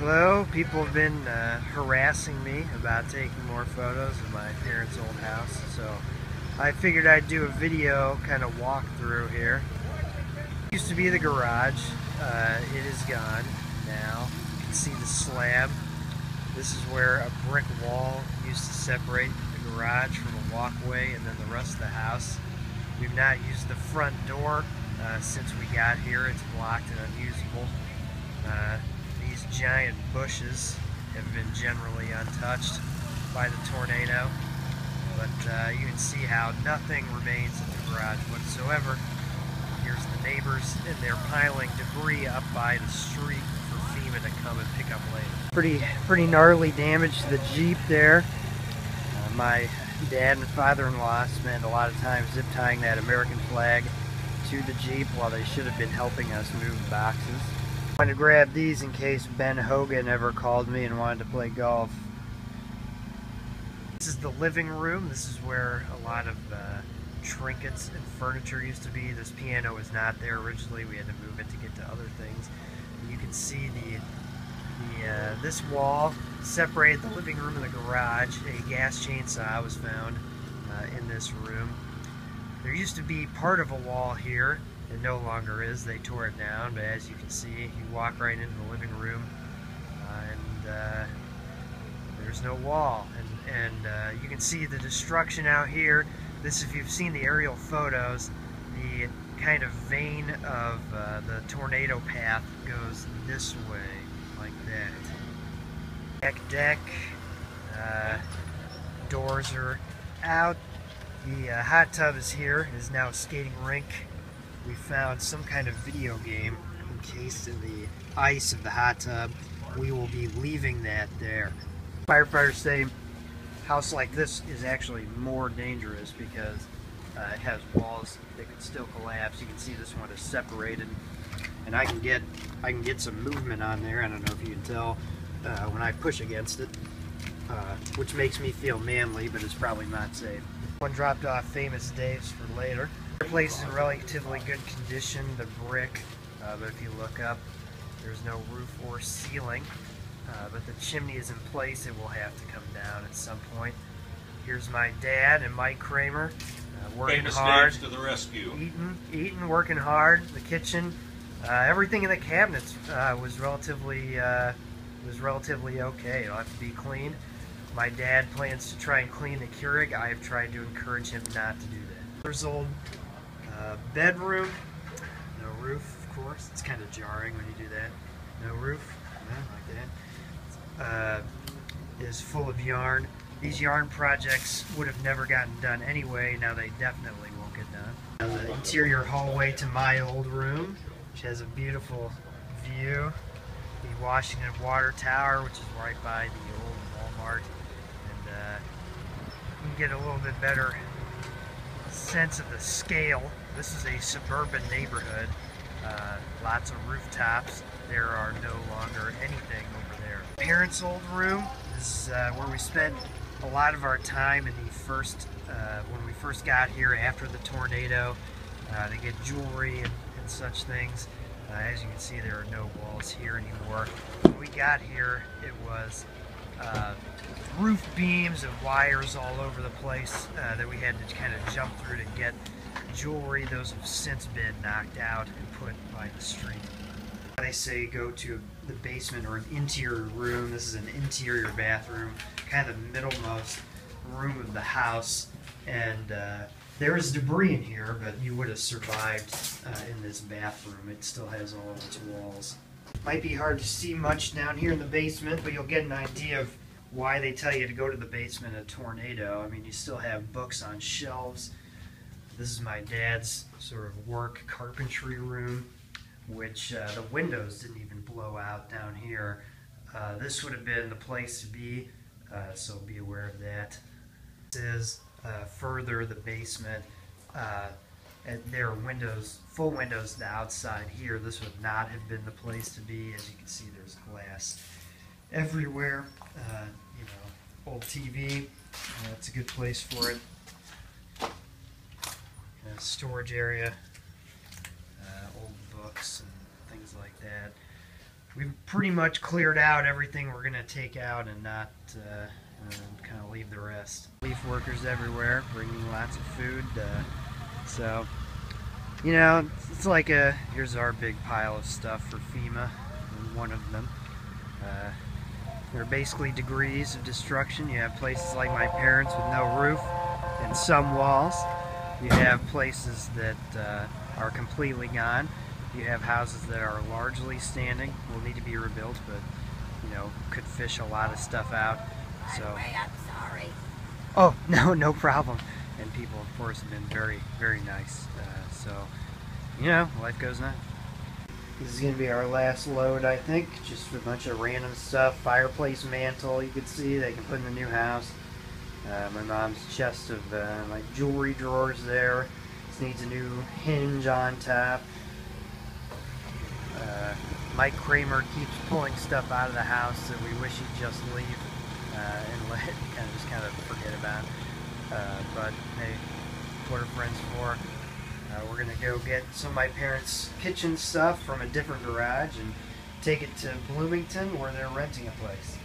Hello, people have been harassing me about taking more photos of my parents' old house, so I figured I'd do a video kind of walkthrough here. It used to be the garage. It is gone now. You can see the slab. This is where a brick wall used to separate the garage from a walkway and then the rest of the house. We've not used the front door since we got here. It's blocked and unusable. These giant bushes have been generally untouched by the tornado, but you can see how nothing remains in the garage whatsoever. Here's the neighbors, and they're piling debris up by the street for FEMA to come and pick up later. Pretty gnarly damage to the Jeep there. My dad and father-in-law spent a lot of time zip tying that American flag to the Jeep while they should have been helping us move boxes. I wanted to grab these in case Ben Hogan ever called me and wanted to play golf. This is the living room. This is where a lot of trinkets and furniture used to be. This piano was not there originally. We had to move it to get to other things. And you can see this wall separated the living room and the garage. A gas chainsaw was found in this room. There used to be part of a wall here. It no longer is. They tore it down, but as you can see, you walk right into the living room and there's no wall. And you can see the destruction out here. This, if you've seen the aerial photos, the kind of vein of the tornado path goes this way, like that. Deck, doors are out. The hot tub is here. It is now a skating rink. We found some kind of video game encased in the ice of the hot tub. We will be leaving that there. Firefighters say a house like this is actually more dangerous because it has walls that could still collapse. You can see this one is separated, and I can get some movement on there. I don't know if you can tell when I push against it, which makes me feel manly, but it's probably not safe. One dropped off Famous Dave's for later. The place is in relatively good condition, the brick, but if you look up, there's no roof or ceiling, but the chimney is in place. It will have to come down at some point. Here's my dad and Mike Kramer, working Famous hard. Dave's to the rescue. Eating, working hard. The kitchen, everything in the cabinets was relatively okay. It'll have to be cleaned. My dad plans to try and clean the Keurig. I have tried to encourage him not to do that. There's old bedroom, no roof, of course. It's kind of jarring when you do that. No roof, like that. Is full of yarn. These yarn projects would have never gotten done anyway. Now they definitely won't get done. Now the interior hallway to my old room, which has a beautiful view. The Washington Water Tower, which is right by the old Walmart. And you can get a little bit better sense of the scale. This is a suburban neighborhood, lots of rooftops. There are no longer anything over there. Parents' old room is where we spent a lot of our time in the first, when we first got here after the tornado, to get jewelry and such things. As you can see, there are no walls here anymore. When we got here, it was roof beams and wires all over the place that we had to kind of jump through to get jewelry. Those have since been knocked out and put by the street. They say go to the basement or an interior room. This is an interior bathroom, kind of the middlemost room of the house, and there is debris in here, but you would have survived in this bathroom. It still has all of its walls. Might be hard to see much down here in the basement, but you'll get an idea of why they tell you to go to the basement in a tornado. I mean, you still have books on shelves. This is my dad's sort of work carpentry room, which the windows didn't even blow out down here. This would have been the place to be, so be aware of that. This is further the basement. There are windows, full windows to the outside here. This would not have been the place to be. As you can see, there's glass everywhere. You know, old TV, that's a good place for it. Storage area, old books and things like that. we've pretty much cleared out everything we're gonna take out and not kind of leave the rest. Relief workers everywhere, bringing lots of food. So, you know, it's like here's our big pile of stuff for FEMA, one of them. There are basically degrees of destruction. You have places like my parents with no roof and some walls. You have places that are completely gone. You have houses that are largely standing, will need to be rebuilt, but, you know, could fish a lot of stuff out. So, I'm sorry. oh, no problem. And people, of course, have been very, very nice. So, you know, life goes on. This is going to be our last load, I think. Just a bunch of random stuff. Fireplace mantle, you can see, they can put in the new house. My mom's chest of like jewelry drawers there. This needs a new hinge on top. Mike Kramer keeps pulling stuff out of the house that we wish he'd just leave and let kind of forget about. But hey, what are friends for? We're gonna go get some of my parents' kitchen stuff from a different garage and take it to Bloomington where they're renting a place.